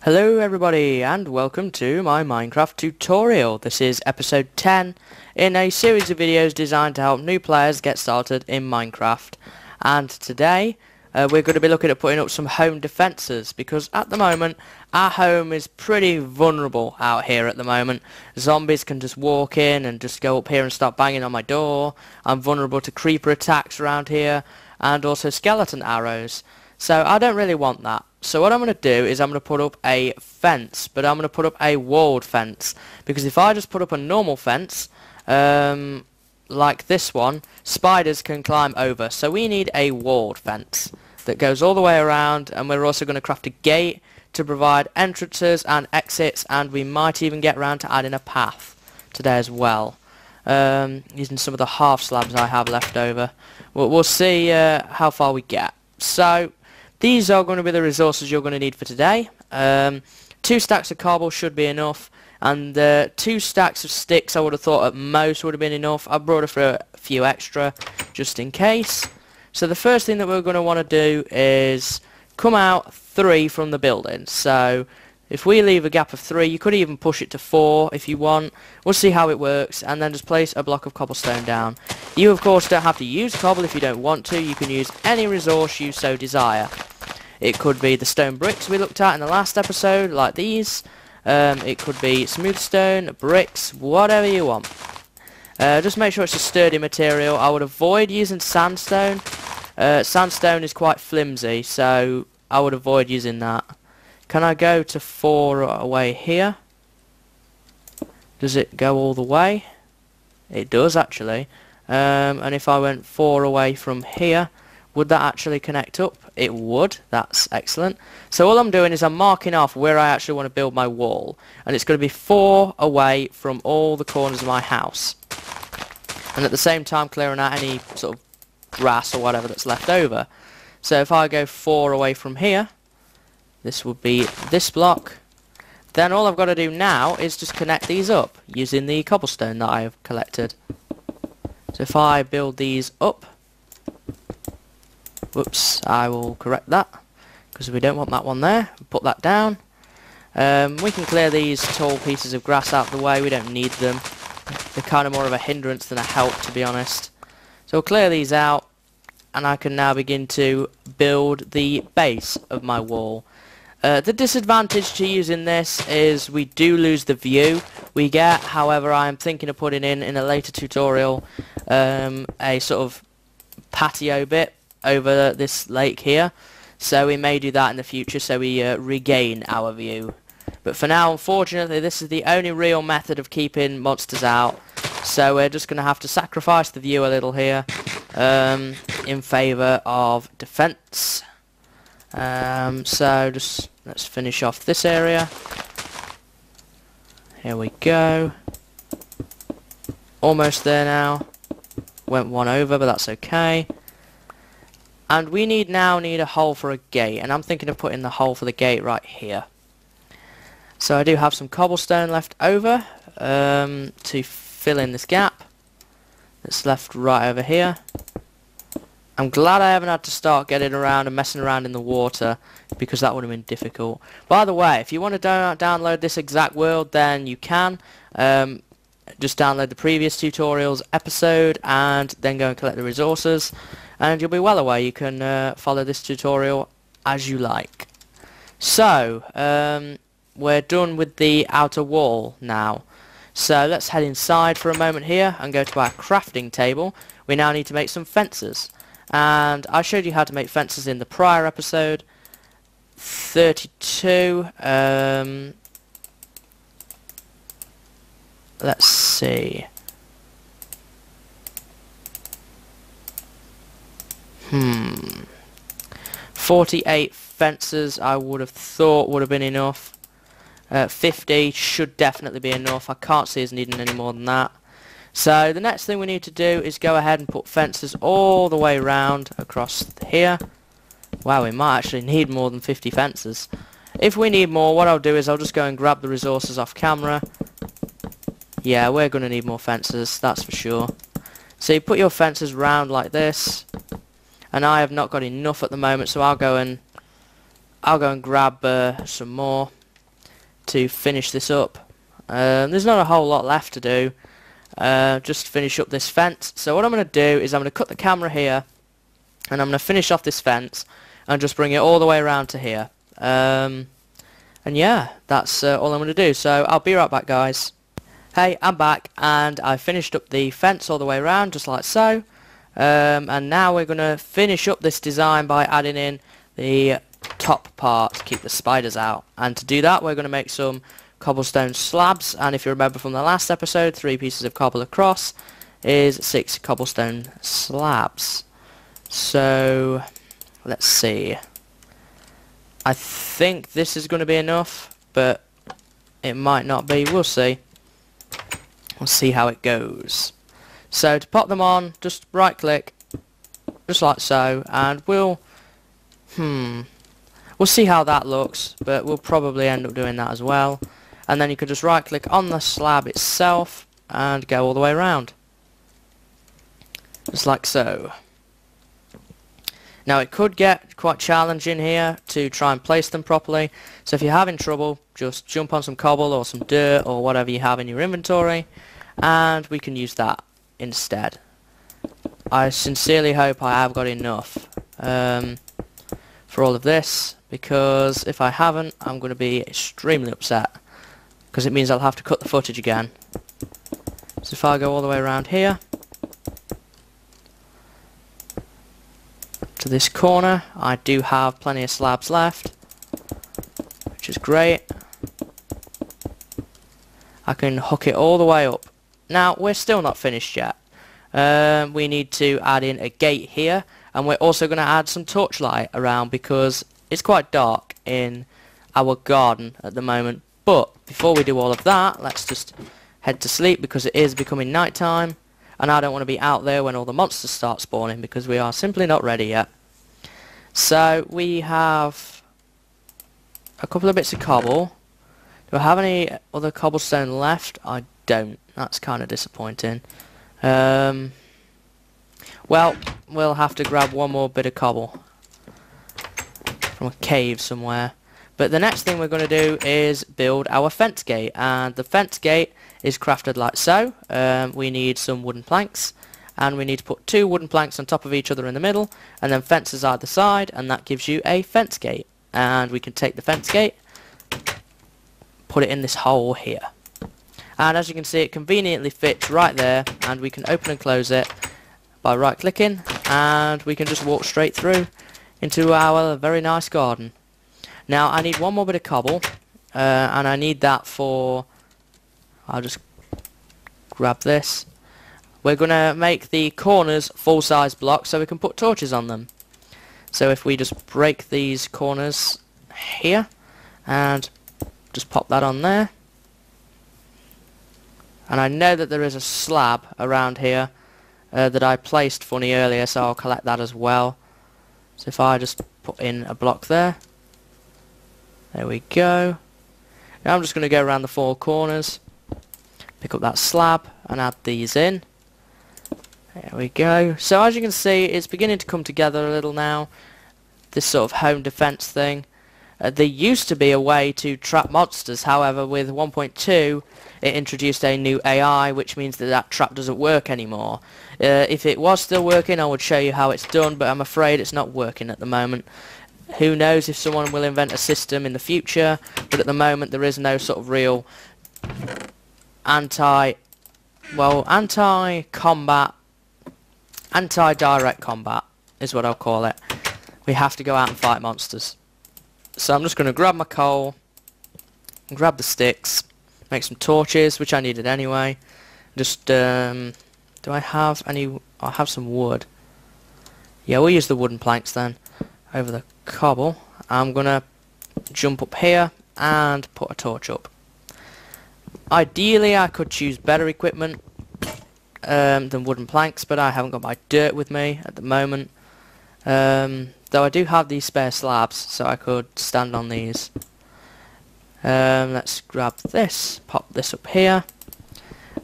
Hello everybody and welcome to my Minecraft tutorial. This is episode 10 in a series of videos designed to help new players get started in Minecraft. And today we're going to be looking at putting up some home defences, because at the moment our home is pretty vulnerable out here at the moment. Zombies can just walk in and just go up here and start banging on my door. I'm vulnerable to creeper attacks around here and also skeleton arrows. So I don't really want that. So what I'm going to do is I'm going to put up a fence, but I'm going to put up a walled fence, because if I just put up a normal fence, like this one, spiders can climb over. So we need a walled fence that goes all the way around, and we're also going to craft a gate to provide entrances and exits, and we might even get around to adding a path today as well, using some of the half slabs I have left over. We'll see how far we get. So these are going to be the resources you're going to need for today. 2 stacks of cobble should be enough, and 2 stacks of sticks I would have thought at most would have been enough. I brought a few extra just in case. So the first thing that we're going to want to do is come out 3 from the building. So if we leave a gap of 3, you could even push it to 4 if you want. We'll see how it works, and then just place a block of cobblestone down. You of course don't have to use cobble if you don't want to. You can use any resource you so desire. It could be the stone bricks we looked at in the last episode, like these. It could be smooth stone, bricks, whatever you want. Just make sure it's a sturdy material. I would avoid using sandstone. Sandstone is quite flimsy, so I would avoid using that. Can I go to 4 away here? Does it go all the way? It does actually. And if I went 4 away from here, would that actually connect up? It would. That's excellent. So all I'm doing is I'm marking off where I actually want to build my wall, and it's going to be 4 away from all the corners of my house, and at the same time clearing out any sort of grass or whatever that's left over. So if I go 4 away from here, this would be this block. Then all I've got to do now is just connect these up using the cobblestone that I have collected. So if I build these up, whoops, I will correct that, because we don't want that one there. Put that down. We can clear these tall pieces of grass out of the way. We don't need them. They're kind of more of a hindrance than a help, to be honest. So we'll clear these out, and I can now begin to build the base of my wall. The disadvantage to using this is we do lose the view we get. However, I am thinking of putting in a later tutorial a sort of patio bit over this lake here, so we may do that in the future, so we regain our view. But for now, unfortunately, this is the only real method of keeping monsters out, so we're just going to have to sacrifice the view a little here in favour of defence. So just let's finish off this area. Here we go. Almost there now. Went 1 over, but that's okay. And we now need a hole for a gate, and I'm thinking of putting the hole for the gate right here. So I do have some cobblestone left over to fill in this gap that's left right over here. I'm glad I haven't had to start getting around and messing around in the water, because that would have been difficult. By the way, if you want to download this exact world, then you can. Just download the previous tutorials episode and then go and collect the resources, and you'll be well away. You can follow this tutorial as you like. So we're done with the outer wall now, so let's head inside for a moment here and go to our crafting table. We now need to make some fences, and I showed you how to make fences in the prior episode 32. Let's see. 48 fences I would have thought would have been enough. 50 should definitely be enough. I can't see us needing any more than that. So the next thing we need to do is go ahead and put fences all the way around across here. Wow, we might actually need more than 50 fences. If we need more, what I'll do is I'll just go and grab the resources off camera. Yeah, we're going to need more fences, that's for sure. So you put your fences round like this, and I have not got enough at the moment, so I'll go and grab some more. to finish this up. There's not a whole lot left to do. Just finish up this fence. So what I'm going to do is I'm going to cut the camera here, and I'm going to finish off this fence and just bring it all the way around to here. And yeah, that's all I'm going to do. So I'll be right back, guys. Hey, I'm back, and I finished up the fence all the way around, just like so. And now we're going to finish up this design by adding in the top part to keep the spiders out. And to do that, we're going to make some cobblestone slabs, and if you remember from the last episode, 3 pieces of cobble across is 6 cobblestone slabs. So let's see, I think this is going to be enough, but it might not be. We'll see. We'll see how it goes. So to pop them on, just right click, just like so, and we'll see how that looks, but we'll probably end up doing that as well. And then you could just right click on the slab itself and go all the way around, just like so. Now it could get quite challenging here to try and place them properly, so if you're having trouble, just jump on some cobble or some dirt or whatever you have in your inventory, and we can use that instead. I sincerely hope I have got enough for all of this, because if I haven't, I'm going to be extremely upset, because it means I'll have to cut the footage again. So if I go all the way around here to this corner, I do have plenty of slabs left, which is great. I can hook it all the way up. Now we're still not finished yet. We need to add in a gate here, and we're also going to add some torchlight around because it's quite dark in our garden at the moment. But before we do all of that, let's just head to sleep, because it is becoming night time, and I don't want to be out there when all the monsters start spawning, because we are simply not ready yet. So we have a couple of bits of cobble. Do I have any other cobblestone left? I don't. That's kind of disappointing. Well, we'll have to grab one more bit of cobble from a cave somewhere. But the next thing we're going to do is build our fence gate, and the fence gate is crafted like so. We need some wooden planks, and we need to put 2 wooden planks on top of each other in the middle, and then fences either side, and that gives you a fence gate. And we can take the fence gate, put it in this hole here, and as you can see, it conveniently fits right there, and we can open and close it by right clicking, and we can just walk straight through into our very nice garden. Now I need one more bit of cobble, and I need that for, I'll just grab this. We're going to make the corners full-size blocks so we can put torches on them. So if we just break these corners here and just pop that on there. And I know that there is a slab around here that I placed funny earlier, so I'll collect that as well. So if I just put in a block there. There we go. Now I'm just going to go around the 4 corners, pick up that slab and add these in. There we go. So as you can see, it's beginning to come together a little now, this sort of home defense thing. There used to be a way to trap monsters, however with 1.2 it introduced a new AI, which means that that trap doesn't work anymore. If it was still working, I would show you how it's done, but I'm afraid it's not working at the moment. Who knows if someone will invent a system in the future, but at the moment there is no sort of real anti-direct combat is what I'll call it. We have to go out and fight monsters. So I'm just going to grab my coal, and grab the sticks, make some torches, which I needed anyway. Just, do I have any? I have some wood. Yeah, we'll use the wooden planks then over the cobble. I'm going to jump up here and put a torch up. Ideally I could choose better equipment than wooden planks, but I haven't got my dirt with me at the moment. Though I do have these spare slabs, so I could stand on these. Let's grab this, pop this up here.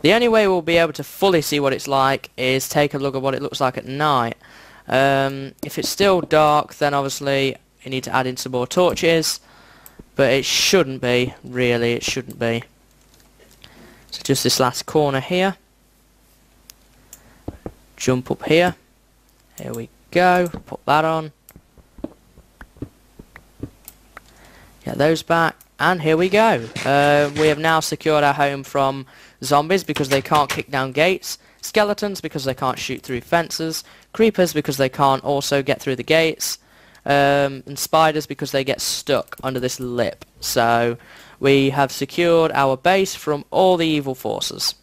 The only way we'll be able to fully see what it's like is take a look at what it looks like at night. If it's still dark, then obviously you need to add in some more torches, but it shouldn't be, really, it shouldn't be. So just this last corner here. Jump up here. Here we go, put that on. Get those back, and here we go. We have now secured our home from zombies because they can't kick down gates, skeletons because they can't shoot through fences, creepers because they can't also get through the gates, and spiders because they get stuck under this lip. So we have secured our base from all the evil forces.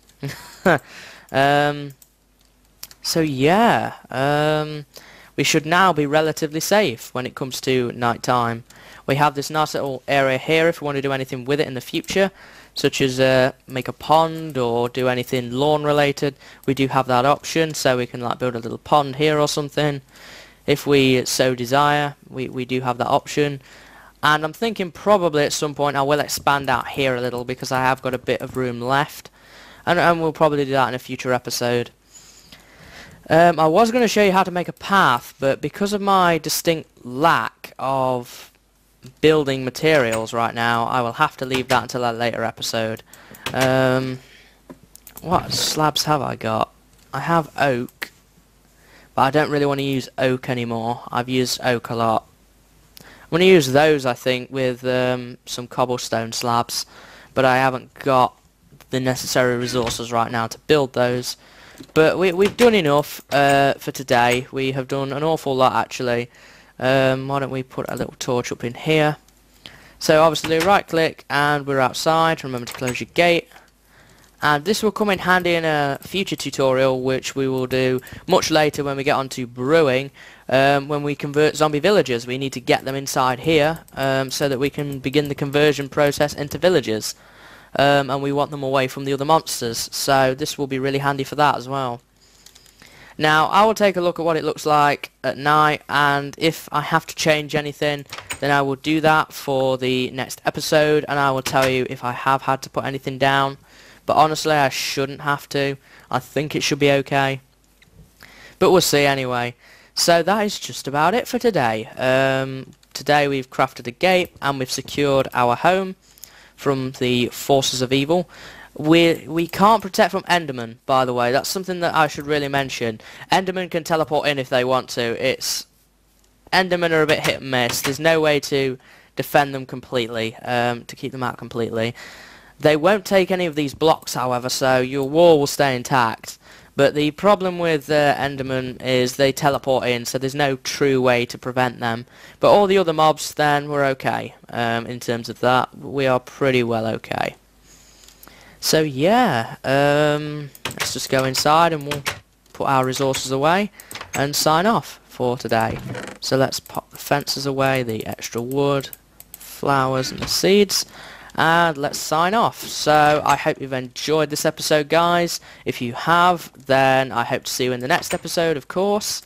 So yeah, we should now be relatively safe when it comes to night time. We have this nice little area here if we want to do anything with it in the future, such as make a pond or do anything lawn related. We do have that option, so we can like build a little pond here or something if we so desire. We do have that option, and I'm thinking probably at some point I will expand out here a little because I have got a bit of room left, and we'll probably do that in a future episode. I was going to show you how to make a path, but because of my distinct lack of building materials right now, I will have to leave that until a later episode. What slabs have I got? I have oak, but I don't really want to use oak anymore. I've used oak a lot. I'm going to use those, I think, with some cobblestone slabs, but I haven't got the necessary resources right now to build those. But we've done enough for today. We have done an awful lot, actually. Why don't we put a little torch up in here? So obviously right click and we're outside. Remember to close your gate, and this will come in handy in a future tutorial which we will do much later when we get onto brewing. When we convert zombie villagers, we need to get them inside here so that we can begin the conversion process into villagers, and we want them away from the other monsters, so this will be really handy for that as well. Now I will take a look at what it looks like at night, and if I have to change anything then I will do that for the next episode, and I will tell you if I have had to put anything down, but honestly I shouldn't have to. I think it should be okay, but we'll see anyway. So that is just about it for today. Today we've crafted a gate and we've secured our home from the forces of evil. We can't protect from Endermen, by the way. That's something that I should really mention. Endermen can teleport in if they want to. Endermen are a bit hit and miss. There's no way to defend them completely, to keep them out completely. They won't take any of these blocks, however, so your wall will stay intact. But the problem with Endermen is they teleport in, so there's no true way to prevent them. But all the other mobs, then, we're okay. In terms of that, we are pretty well okay. So yeah, let's just go inside and we'll put our resources away and sign off for today. So let's pop the fences away, the extra wood, flowers and the seeds, and let's sign off. So I hope you've enjoyed this episode, guys. If you have, then I hope to see you in the next episode, of course.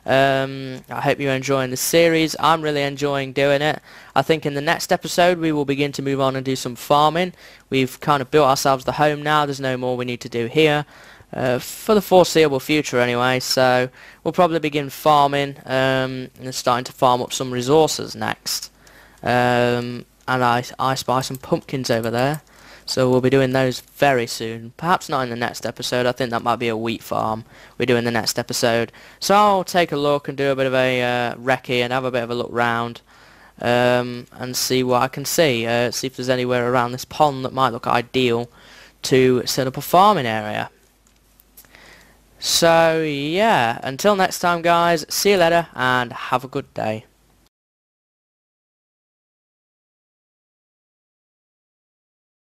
I hope you're enjoying this series. I'm really enjoying doing it. I think in the next episode we will begin to move on and do some farming. We've kind of built ourselves the home now. There's no more we need to do here for the foreseeable future anyway, so we'll probably begin farming and starting to farm up some resources next. And I spy some pumpkins over there, so we'll be doing those very soon. Perhaps not in the next episode. I think that might be a wheat farm we do in the next episode. So I'll take a look and do a bit of a recce and have a bit of a look round and see what I can see. See if there's anywhere around this pond that might look ideal to set up a farming area. So yeah, until next time, guys, see you later and have a good day.